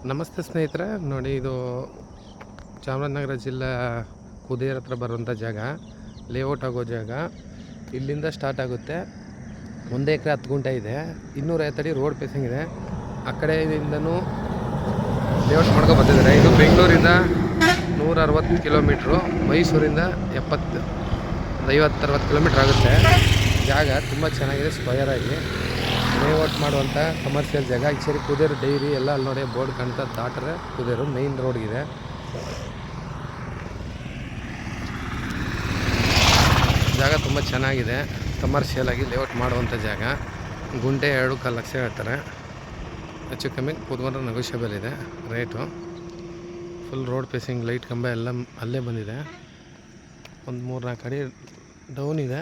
ನಮಸ್ತೆ ಸ್ನೇಹಿತರೆ, ನೋಡಿ ಇದು ಚಾಮರಾಜನಗರ ಜಿಲ್ಲೆ ಕುದೇರ್ ಹತ್ರ ಬರುವಂಥ ಜಾಗ, ಲೇಔಟ್ ಆಗೋ ಜಾಗ. ಇಲ್ಲಿಂದ ಸ್ಟಾರ್ಟ್ ಆಗುತ್ತೆ. 1 ಎಕರೆ 10 ಗುಂಟೆ ಇದೆ. 250 ಅಡಿ ರೋಡ್ ಪೇಸಿಂಗ್ ಇದೆ. ಆ ಕಡೆಯಿಂದನೂ ಲೇಔಟ್ ಮಾಡ್ಕೊ ಬರ್ತಿದ್ದಾರೆ. ಇದು ಬೆಂಗಳೂರಿಂದ 160 ಕಿಲೋಮೀಟ್ರು, ಮೈಸೂರಿಂದ 50-60 ಕಿಲೋಮೀಟ್ರ್ ಆಗುತ್ತೆ. ಜಾಗ ತುಂಬ ಚೆನ್ನಾಗಿದೆ, ಸ್ಕ್ವಯರ್ ಆಗಿ ಲೇಔಟ್ ಮಾಡುವಂಥ ಕಮರ್ಷಿಯಲ್ ಜಾಗ. ಆ್ಯಕ್ಚುಲಿ ಕುದೇರು ಡೈರಿ ಎಲ್ಲ ಅಲ್ಲಿ ನೋಡಿ ಬೋರ್ಡ್ ಕಾಣ್ತಾ ದಾಟ್ರೆ ಕುದೇರು ಮೈನ್ ರೋಡ್ಗಿದೆ. ಜಾಗ ತುಂಬ ಚೆನ್ನಾಗಿದೆ, ಕಮರ್ಷಿಯಲ್ ಆಗಿ ಲೇಔಟ್ ಮಾಡುವಂಥ ಜಾಗ. ಗುಂಟೆ 2.25 ಲಕ್ಷ ಹೇಳ್ತಾರೆ. ಹೆಚ್ಚು ಕಮ್ಮಿ ಕೂತ್ಕೊಂಡ್ರೆ ನೆಗೋಷಿಯಬಲ್ ಇದೆ rate. Full road pacing, light ಕಂಬ ಎಲ್ಲ ಅಲ್ಲೇ ಬಂದಿದೆ. ಒಂದು 3-4 ಅಡಿ ಡೌನ್ ಇದೆ.